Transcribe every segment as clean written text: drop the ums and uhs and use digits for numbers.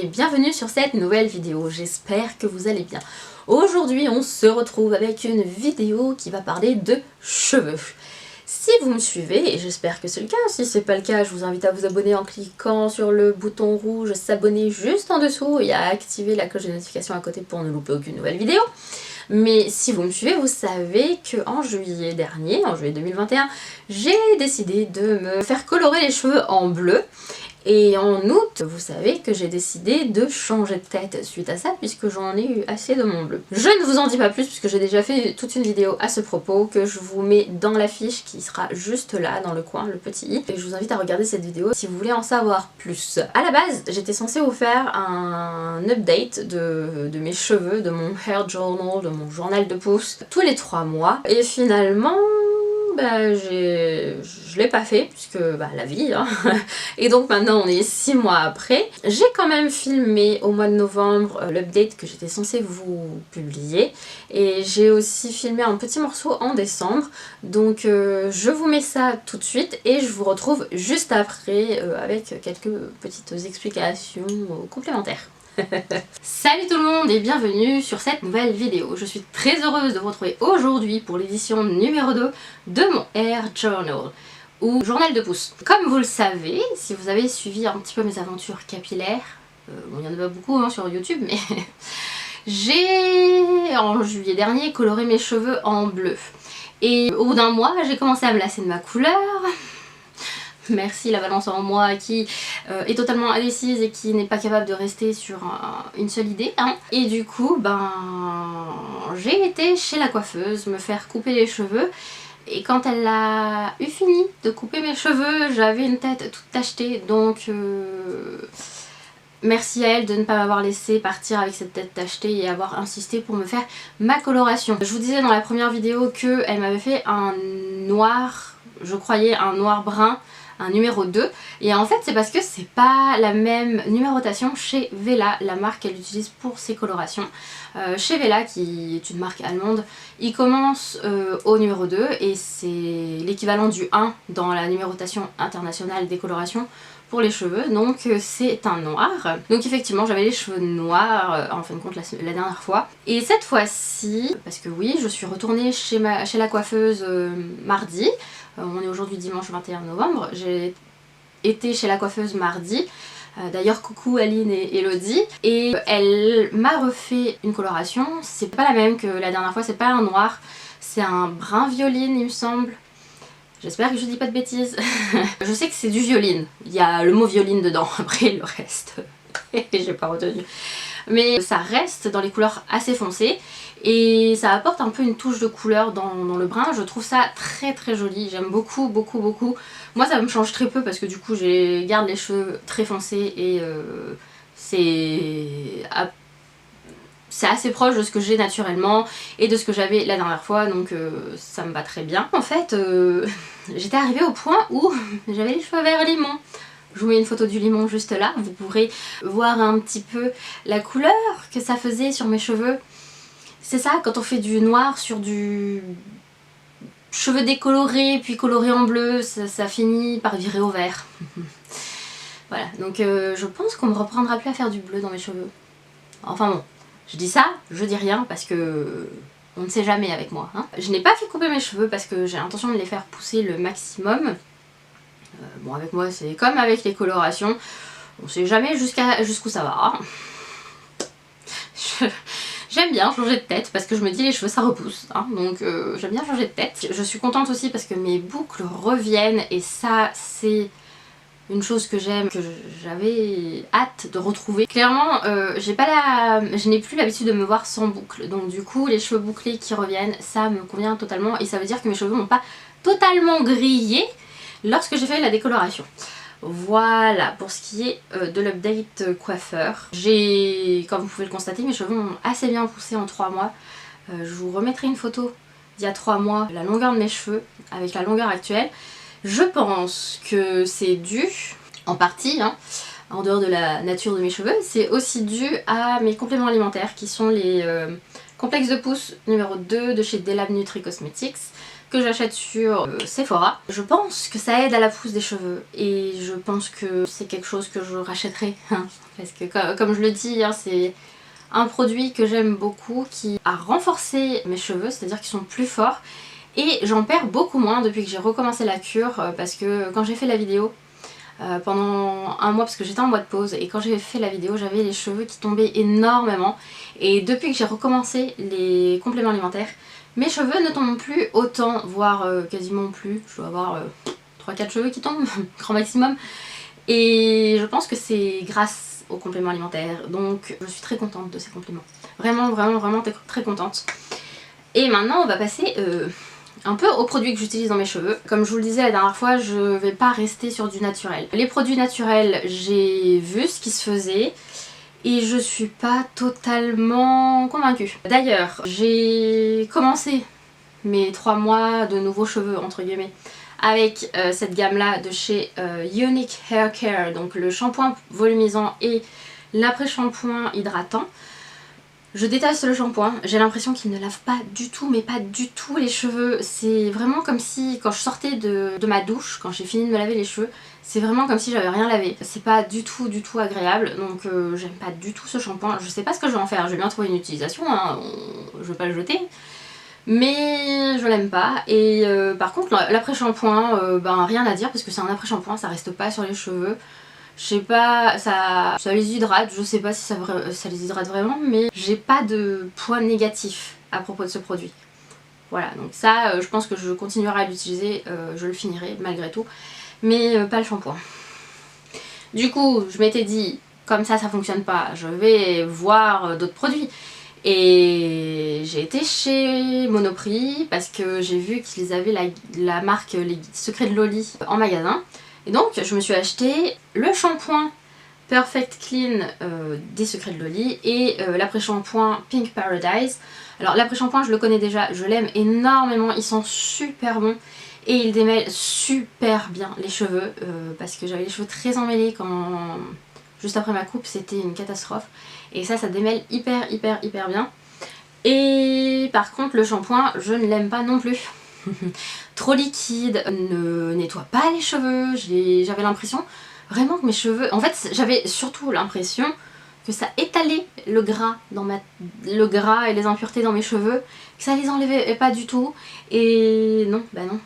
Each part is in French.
et bienvenue sur cette nouvelle vidéo, j'espère que vous allez bien. Aujourd'hui on se retrouve avec une vidéo qui va parler de cheveux. Si vous me suivez, et j'espère que c'est le cas, si c'est pas le cas je vous invite à vous abonner en cliquant sur le bouton rouge s'abonner juste en dessous et à activer la cloche de notification à côté pour ne louper aucune nouvelle vidéo. Mais si vous me suivez, vous savez qu'en juillet dernier, en juillet 2021, j'ai décidé de me faire colorer les cheveux en bleu. Et en août, vous savez que j'ai décidé de changer de tête suite à ça, puisque j'en ai eu assez de mon bleu. Je ne vous en dis pas plus, puisque j'ai déjà fait toute une vidéo à ce propos, que je vous mets dans l'affiche qui sera juste là, dans le coin, le petit i. Et je vous invite à regarder cette vidéo si vous voulez en savoir plus. À la base, j'étais censée vous faire un update de mes cheveux, de mon hair journal, de mon journal de pouce, tous les 3 mois. Et finalement... je l'ai pas fait puisque la vie hein. Et donc maintenant on est 6 mois après. J'ai quand même filmé au mois de novembre l'update que j'étais censée vous publier et j'ai aussi filmé un petit morceau en décembre, donc je vous mets ça tout de suite et je vous retrouve juste après avec quelques petites explications complémentaires. Salut tout le monde et bienvenue sur cette nouvelle vidéo. Je suis très heureuse de vous retrouver aujourd'hui pour l'édition numéro 2 de mon Hair Journal ou journal de pouce. Comme vous le savez, si vous avez suivi un petit peu mes aventures capillaires, bon il y en a pas beaucoup hein, sur YouTube, mais j'ai en juillet dernier coloré mes cheveux en bleu. Et au bout d'un mois, j'ai commencé à me lasser de ma couleur. Merci la balance en moi qui est totalement indécise et qui n'est pas capable de rester sur une seule idée. Hein. Et du coup, j'ai été chez la coiffeuse me faire couper les cheveux. Et quand elle a eu fini de couper mes cheveux, j'avais une tête toute tachetée. Donc merci à elle de ne pas m'avoir laissé partir avec cette tête tachetée et avoir insisté pour me faire ma coloration. Je vous disais dans la première vidéo qu'elle m'avait fait un noir, je croyais un noir brun, un numéro 2 et en fait c'est parce que c'est pas la même numérotation chez Wella, la marque qu'elle utilise pour ses colorations. Chez Wella, qui est une marque allemande, il commence au numéro 2 et c'est l'équivalent du 1 dans la numérotation internationale des colorations pour les cheveux, donc c'est un noir. Donc effectivement j'avais les cheveux noirs en fin de compte la dernière fois. Et cette fois-ci, parce que oui, je suis retournée chez la coiffeuse mardi. On est aujourd'hui dimanche 21 novembre, j'ai été chez la coiffeuse mardi, d'ailleurs coucou Aline et Elodie, et elle m'a refait une coloration, c'est pas la même que la dernière fois, c'est pas un noir, c'est un brun violine il me semble, j'espère que je dis pas de bêtises. Je sais que c'est du violine, il y a le mot violine dedans, après le reste, j'ai pas retenu. Mais ça reste dans les couleurs assez foncées et ça apporte un peu une touche de couleur dans le brun. Je trouve ça très très joli, j'aime beaucoup beaucoup beaucoup. Moi ça me change très peu parce que du coup je garde les cheveux très foncés et c'est assez proche de ce que j'ai naturellement et de ce que j'avais la dernière fois, donc ça me va très bien. En fait j'étais arrivée au point où j'avais les cheveux vert limon. Je vous mets une photo du limon juste là, vous pourrez voir un petit peu la couleur que ça faisait sur mes cheveux. C'est ça, quand on fait du noir sur du cheveux décolorés puis coloré en bleu, ça finit par virer au vert. Voilà, donc je pense qu'on ne me reprendra plus à faire du bleu dans mes cheveux. Enfin bon, je dis ça, je dis rien parce que on ne sait jamais avec moi. Hein. Je n'ai pas fait couper mes cheveux parce que j'ai l'intention de les faire pousser le maximum. Bon avec moi c'est comme avec les colorations, on sait jamais jusqu'où ça va. J'aime bien changer de tête parce que je me dis les cheveux ça repousse, hein, donc j'aime bien changer de tête. Je suis contente aussi parce que mes boucles reviennent et ça c'est une chose que j'aime, que j'avais hâte de retrouver. Clairement je n'ai plus l'habitude de me voir sans boucles, donc du coup les cheveux bouclés qui reviennent ça me convient totalement et ça veut dire que mes cheveux n'ont pas totalement grillé lorsque j'ai fait la décoloration. Voilà pour ce qui est de l'update coiffeur. Comme vous pouvez le constater, mes cheveux ont assez bien poussé en 3 mois. Je vous remettrai une photo d'il y a 3 mois, la longueur de mes cheveux avec la longueur actuelle. Je pense que c'est dû, en partie, hein, en dehors de la nature de mes cheveux, c'est aussi dû à mes compléments alimentaires qui sont les complexes de pouce numéro 2 de chez Delab Nutri Cosmetics. que j'achète sur Sephora. Je pense que ça aide à la pousse des cheveux et je pense que c'est quelque chose que je rachèterai parce que comme je le dis, hein, c'est un produit que j'aime beaucoup qui a renforcé mes cheveux, c'est-à-dire qu'ils sont plus forts et j'en perds beaucoup moins depuis que j'ai recommencé la cure parce que quand j'ai fait la vidéo pendant un mois, parce que j'étais en mois de pause, et quand j'ai fait la vidéo j'avais les cheveux qui tombaient énormément et depuis que j'ai recommencé les compléments alimentaires, mes cheveux ne tombent plus autant, voire quasiment plus. Je dois avoir 3-4 cheveux qui tombent, grand maximum. Et je pense que c'est grâce aux compléments alimentaires. Donc je suis très contente de ces compléments. Vraiment, vraiment, vraiment très contente. Et maintenant on va passer un peu aux produits que j'utilise dans mes cheveux. Comme je vous le disais la dernière fois, je vais pas rester sur du naturel. Les produits naturels, j'ai vu ce qui se faisait. Et je suis pas totalement convaincue. D'ailleurs, j'ai commencé mes 3 mois de nouveaux cheveux entre guillemets avec cette gamme là de chez Unique Hair Care, donc le shampoing volumisant et l'après-shampoing hydratant. Je déteste le shampoing, j'ai l'impression qu'il ne lave pas du tout, mais pas du tout les cheveux. C'est vraiment comme si quand je sortais de ma douche, quand j'ai fini de me laver les cheveux, c'est vraiment comme si j'avais rien lavé. C'est pas du tout agréable, donc j'aime pas du tout ce shampoing. Je sais pas ce que je vais en faire, je vais bien trouver une utilisation, hein, je vais pas le jeter. Mais je l'aime pas. Et par contre l'après-shampoing, ben rien à dire parce que c'est un après-shampoing, ça reste pas sur les cheveux. Je sais pas, ça les hydrate, je sais pas si ça les hydrate vraiment, mais j'ai pas de point négatif à propos de ce produit. Voilà, donc ça, je pense que je continuerai à l'utiliser, je le finirai malgré tout, mais pas le shampoing. Du coup, je m'étais dit, comme ça fonctionne pas, je vais voir d'autres produits. Et j'ai été chez Monoprix parce que j'ai vu qu'ils avaient la marque Les Secrets de Loli en magasin. Et donc je me suis acheté le shampoing Perfect Clean des Secrets de Loli et l'après-shampoing Pink Paradise. Alors l'après-shampoing je le connais déjà, je l'aime énormément, ils sont super bons et ils démêlent super bien les cheveux parce que j'avais les cheveux très emmêlés quand juste après ma coupe, c'était une catastrophe. Et ça démêle hyper bien. Et par contre le shampoing je ne l'aime pas non plus. Trop liquide, ne nettoie pas les cheveux, j'avais l'impression vraiment que mes cheveux... En fait j'avais surtout l'impression que ça étalait le gras, le gras et les impuretés dans mes cheveux, que ça les enlevait pas du tout. Et non, bah non,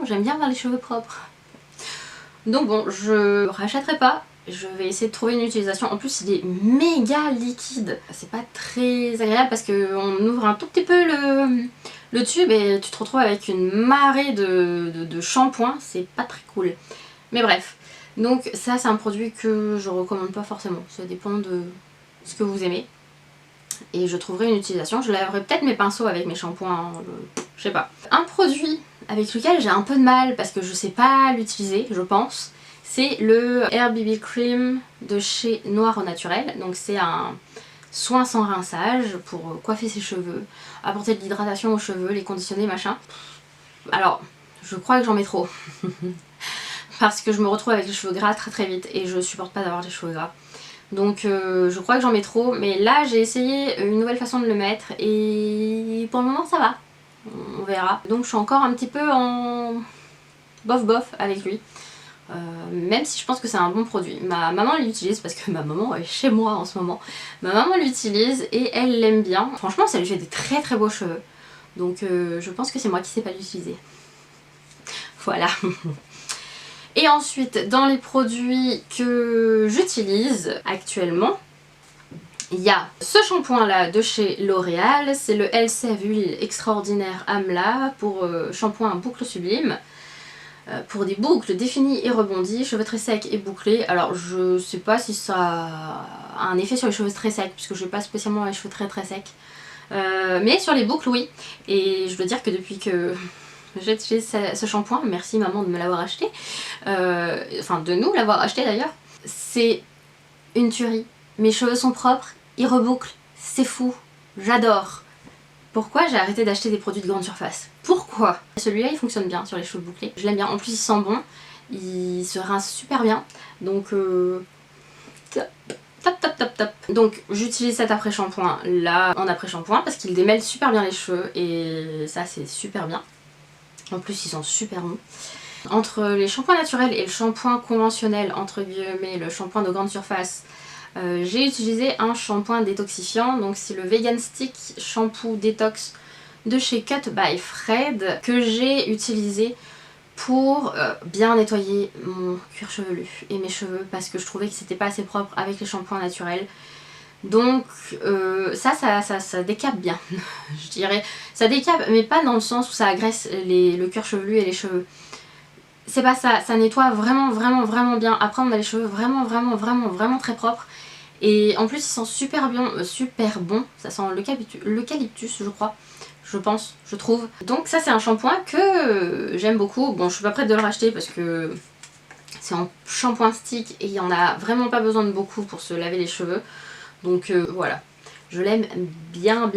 j'aime bien avoir les cheveux propres. Donc bon, je rachèterai pas. Je vais essayer de trouver une utilisation. En plus il est méga liquide. C'est pas très agréable parce qu'on ouvre un tout petit peu le tube et tu te retrouves avec une marée de shampoing. C'est pas très cool. Mais bref. Donc ça c'est un produit que je recommande pas forcément. Ça dépend de ce que vous aimez. Et je trouverai une utilisation. Je laverai peut-être mes pinceaux avec mes shampoings. Je sais pas. Un produit avec lequel j'ai un peu de mal parce que je sais pas l'utiliser, je pense. C'est le Hair BB Cream de chez Noir au Naturel. Donc c'est un soin sans rinçage pour coiffer ses cheveux, apporter de l'hydratation aux cheveux, les conditionner, machin. Alors, je crois que j'en mets trop. Parce que je me retrouve avec les cheveux gras très vite et je supporte pas d'avoir des cheveux gras. Donc je crois que j'en mets trop. Mais là j'ai essayé une nouvelle façon de le mettre et pour le moment ça va. On verra. Donc je suis encore un petit peu en bof avec lui. Même si je pense que c'est un bon produit. Ma maman l'utilise parce que ma maman est chez moi en ce moment. Ma maman l'utilise et elle l'aime bien. Franchement ça lui fait des très beaux cheveux. Donc je pense que c'est moi qui sais pas l'utiliser. Voilà. Et ensuite dans les produits que j'utilise actuellement, il y a ce shampoing là de chez L'Oréal. C'est le Elseve Huile Extraordinaire Amla pour shampoing boucle sublime. Pour des boucles définies et rebondies, cheveux très secs et bouclés. Alors je sais pas si ça a un effet sur les cheveux très secs puisque je n'ai pas spécialement les cheveux très secs. Mais sur les boucles oui. Et je dois dire que depuis que j'utilise ce shampoing, merci maman de me l'avoir acheté, enfin de nous l'avoir acheté d'ailleurs, c'est une tuerie. Mes cheveux sont propres, ils rebouclent, c'est fou, j'adore. Pourquoi j'ai arrêté d'acheter des produits de grande surface? Pourquoi? Celui-là il fonctionne bien sur les cheveux bouclés, je l'aime bien, en plus il sent bon, il se rince super bien, donc top top top top. Donc j'utilise cet après-shampoing là en après-shampoing parce qu'il démêle super bien les cheveux et ça c'est super bien. En plus ils sont super bons. Entre les shampoings naturels et le shampoing conventionnel, entre guillemets, le shampoing de grande surface, j'ai utilisé un shampoing détoxifiant. Donc c'est le Vegan Stick Shampoo Détox de chez Cut by Fred que j'ai utilisé pour bien nettoyer mon cuir chevelu et mes cheveux parce que je trouvais que c'était pas assez propre avec les shampoings naturels. Donc ça décape bien, je dirais. Ça décape mais pas dans le sens où ça agresse le cuir chevelu et les cheveux. C'est pas ça, ça nettoie vraiment bien. Après on a les cheveux vraiment très propres. Et en plus ils sentent super bien, super bon. Ça sent l'eucalyptus je crois. Je pense, je trouve. Donc ça c'est un shampoing que j'aime beaucoup. Bon je suis pas prête de le racheter parce que c'est en shampoing stick et il n'y en a vraiment pas besoin de beaucoup pour se laver les cheveux. Donc voilà, je l'aime bien.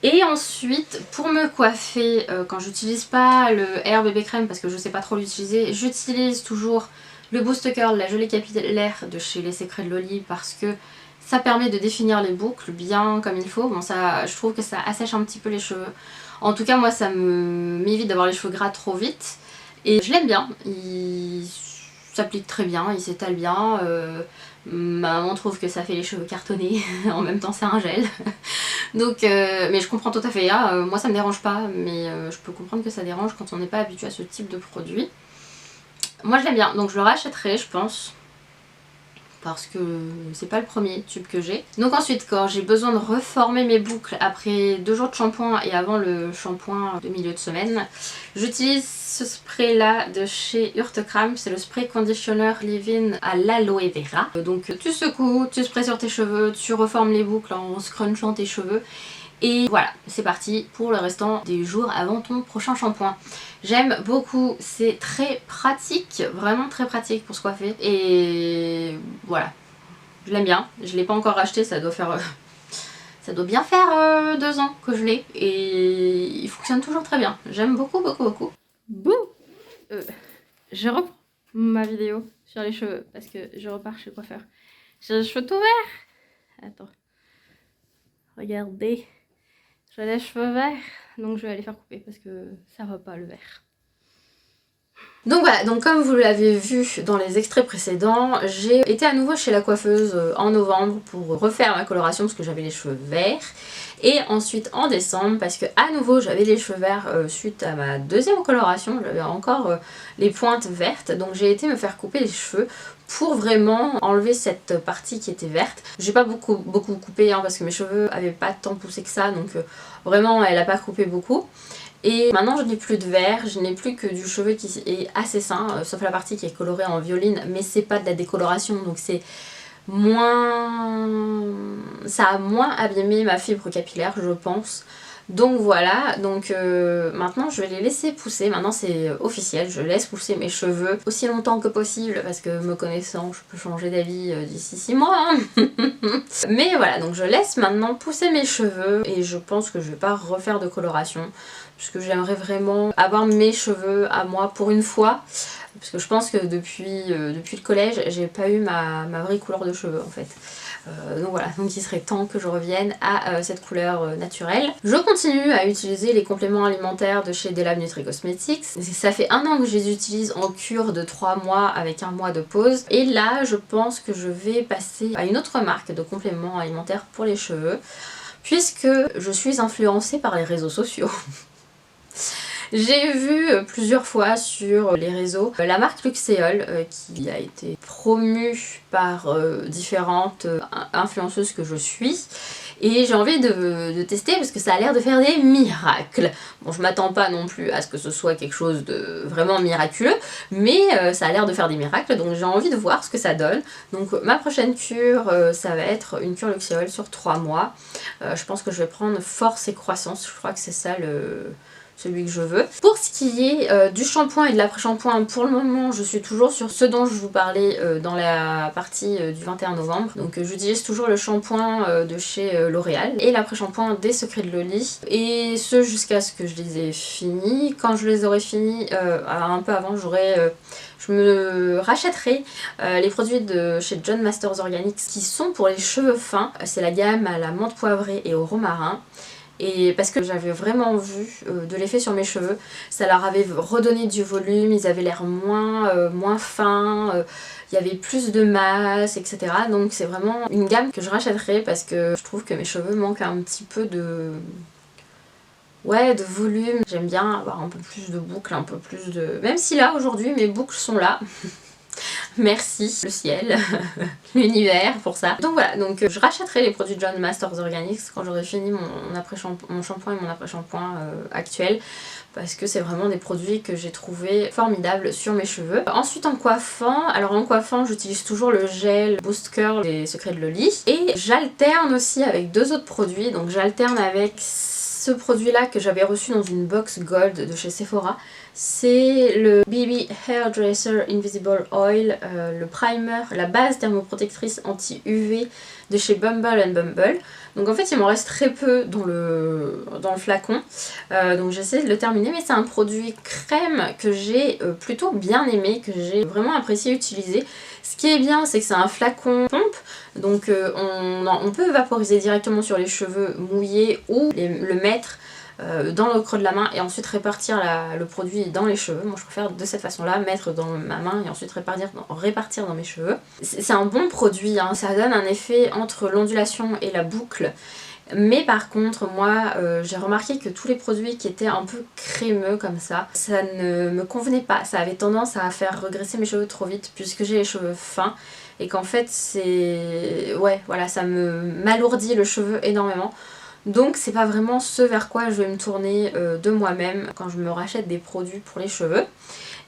Et ensuite, pour me coiffer, quand j'utilise pas le Air Bébé Crème parce que je sais pas trop l'utiliser, j'utilise toujours le Boost Curl, la gelée capillaire de chez Les Secrets de Loli parce que ça permet de définir les boucles bien comme il faut. Bon ça, je trouve que ça assèche un petit peu les cheveux. En tout cas moi ça m'évite d'avoir les cheveux gras trop vite. Et je l'aime bien, il s'applique très bien, il s'étale bien. Ma maman trouve que ça fait les cheveux cartonnés, en même temps c'est un gel. Donc, mais je comprends tout à fait, hein. Moi ça me dérange pas, mais je peux comprendre que ça dérange quand on n'est pas habitué à ce type de produit. Moi je l'aime bien, donc je le rachèterai je pense. Parce que c'est pas le premier tube que j'ai. Donc ensuite quand j'ai besoin de reformer mes boucles après 2 jours de shampoing et avant le shampoing de milieu de semaine, j'utilise ce spray là de chez Urtekram, c'est le spray conditioner leave-in à l'aloe vera. Donc tu secoues, tu sprays sur tes cheveux, tu reformes les boucles en scrunchant tes cheveux. Et voilà, c'est parti pour le restant des jours avant ton prochain shampoing. J'aime beaucoup, c'est très pratique, vraiment très pratique pour se coiffer. Et voilà, je l'aime bien. Je ne l'ai pas encore racheté, ça doit faire... ça doit bien faire 2 ans que je l'ai. Et il fonctionne toujours très bien. J'aime beaucoup. Bouh je reprends ma vidéo sur les cheveux parce que je repars chez le coiffeur. J'ai les cheveux tout verts. Attends. Regardez. J'ai les cheveux verts, donc je vais aller faire couper parce que ça va pas le vert. Donc voilà, donc comme vous l'avez vu dans les extraits précédents, j'ai été à nouveau chez la coiffeuse en novembre pour refaire ma coloration parce que j'avais les cheveux verts. Et ensuite en décembre parce que à nouveau j'avais les cheveux verts suite à ma deuxième coloration, j'avais encore les pointes vertes. Donc j'ai été me faire couper les cheveux pour vraiment enlever cette partie qui était verte. J'ai pas beaucoup coupé hein, parce que mes cheveux avaient pas tant poussé que ça, donc vraiment elle a pas coupé beaucoup. Et maintenant je n'ai plus de vert, je n'ai plus que du cheveu qui est assez sain, sauf la partie qui est colorée en violine, mais c'est pas de la décoloration, donc c'est moins... ça a moins abîmé ma fibre capillaire je pense. Donc voilà, donc maintenant je vais les laisser pousser, maintenant c'est officiel, je laisse pousser mes cheveux aussi longtemps que possible parce que me connaissant je peux changer d'avis d'ici 6 mois hein. Mais voilà, donc je laisse maintenant pousser mes cheveux et je pense que je vais pas refaire de coloration puisque j'aimerais vraiment avoir mes cheveux à moi pour une fois parce que je pense que depuis le collège j'ai pas eu ma vraie couleur de cheveux en fait. Donc voilà, donc il serait temps que je revienne à cette couleur naturelle. Je continue à utiliser les compléments alimentaires de chez Delab Nutri Cosmetics. Ça fait 1 an que je les utilise en cure de 3 mois avec 1 mois de pause. Et là je pense que je vais passer à une autre marque de compléments alimentaires pour les cheveux puisque je suis influencée par les réseaux sociaux. J'ai vu plusieurs fois sur les réseaux la marque Luxéol qui a été promue par différentes influenceuses que je suis et j'ai envie de tester parce que ça a l'air de faire des miracles. Bon je m'attends pas non plus à ce que ce soit quelque chose de vraiment miraculeux mais ça a l'air de faire des miracles donc j'ai envie de voir ce que ça donne. Donc ma prochaine cure ça va être une cure Luxéol sur 3 mois. Je pense que je vais prendre force et croissance, je crois que c'est ça celui que je veux. Pour ce qui est du shampoing et de l'après-shampoing, pour le moment je suis toujours sur ce dont je vous parlais dans la partie du 21 novembre. Donc j'utilise toujours le shampoing de chez L'Oréal et l'après-shampoing des Secrets de Loli, et ce jusqu'à ce que je les ai finis. Quand je les aurai finis, un peu avant, je me rachèterai les produits de chez John Masters Organics qui sont pour les cheveux fins. C'est la gamme à la menthe poivrée et au romarin. Et parce que j'avais vraiment vu de l'effet sur mes cheveux, ça leur avait redonné du volume, ils avaient l'air moins fins, il y avait plus de masse, etc. Donc c'est vraiment une gamme que je rachèterai parce que je trouve que mes cheveux manquent un petit peu de volume. J'aime bien avoir un peu plus de boucles, un peu plus de... Même si là aujourd'hui mes boucles sont là. Merci le ciel, l'univers pour ça. Donc voilà, donc je rachèterai les produits John Masters Organics quand j'aurai fini mon shampoing et mon après-shampoing actuel, parce que c'est vraiment des produits que j'ai trouvé formidables sur mes cheveux. Ensuite en coiffant, j'utilise toujours le gel Boost Curl des Secrets de Loli, et j'alterne aussi avec deux autres produits. Donc j'alterne avec ce produit là que j'avais reçu dans une box gold de chez Sephora. C'est le BB Hairdresser Invisible Oil, le primer, la base thermoprotectrice anti-UV de chez Bumble & Bumble. Donc en fait il m'en reste très peu dans le flacon, donc j'essaie de le terminer, mais c'est un produit crème que j'ai plutôt bien aimé, que j'ai vraiment apprécié utiliser. Ce qui est bien, c'est que c'est un flacon pompe, donc on peut vaporiser directement sur les cheveux mouillés ou le mettre dans le creux de la main et ensuite répartir le produit dans les cheveux. Moi je préfère de cette façon là, mettre dans ma main et ensuite répartir dans mes cheveux. C'est un bon produit, hein. Ça donne un effet entre l'ondulation et la boucle. Mais par contre moi j'ai remarqué que tous les produits qui étaient un peu crémeux comme ça ne me convenait pas. Ça avait tendance à faire regresser mes cheveux trop vite puisque j'ai les cheveux fins, et qu'en fait ça m'alourdit le cheveu énormément. Donc c'est pas vraiment ce vers quoi je vais me tourner de moi-même quand je me rachète des produits pour les cheveux.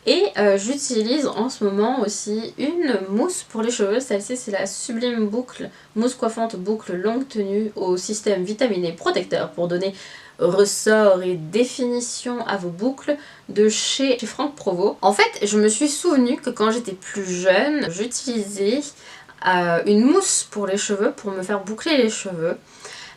Et j'utilise en ce moment aussi une mousse pour les cheveux. Celle-ci c'est la Sublime Boucle mousse coiffante boucle longue tenue au système vitaminé protecteur pour donner ressort et définition à vos boucles, de chez Franck Provost. En fait je me suis souvenu que quand j'étais plus jeune j'utilisais une mousse pour les cheveux pour me faire boucler les cheveux.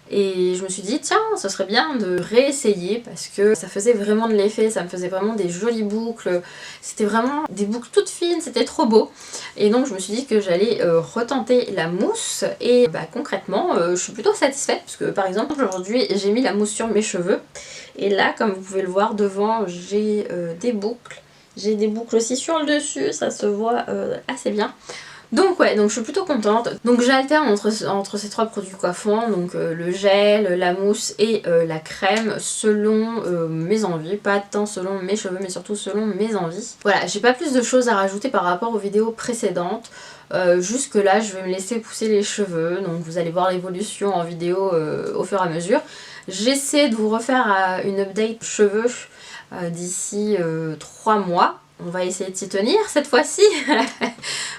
Et je me suis dit tiens, ce serait bien de réessayer parce que ça faisait vraiment de l'effet, ça me faisait vraiment des jolies boucles, c'était vraiment des boucles toutes fines, c'était trop beau. Et donc je me suis dit que j'allais retenter la mousse, et concrètement je suis plutôt satisfaite parce que par exemple aujourd'hui j'ai mis la mousse sur mes cheveux et là comme vous pouvez le voir devant j'ai des boucles. J'ai des boucles aussi sur le dessus, ça se voit assez bien. Donc je suis plutôt contente. Donc j'alterne entre ces trois produits coiffants, donc le gel, la mousse et la crème selon mes envies, pas tant selon mes cheveux mais surtout selon mes envies. Voilà, j'ai pas plus de choses à rajouter par rapport aux vidéos précédentes. Jusque là je vais me laisser pousser les cheveux, donc vous allez voir l'évolution en vidéo au fur et à mesure. J'essaie de vous refaire une update cheveux d'ici 3 mois. On va essayer de s'y tenir cette fois-ci.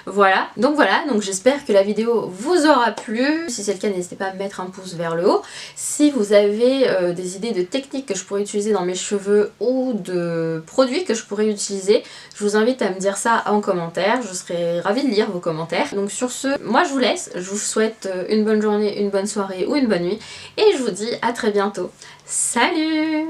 Voilà, donc j'espère que la vidéo vous aura plu. Si c'est le cas, n'hésitez pas à me mettre un pouce vers le haut. Si vous avez des idées de techniques que je pourrais utiliser dans mes cheveux ou de produits que je pourrais utiliser, je vous invite à me dire ça en commentaire. Je serai ravie de lire vos commentaires. Donc sur ce, moi je vous laisse. Je vous souhaite une bonne journée, une bonne soirée ou une bonne nuit. Et je vous dis à très bientôt. Salut!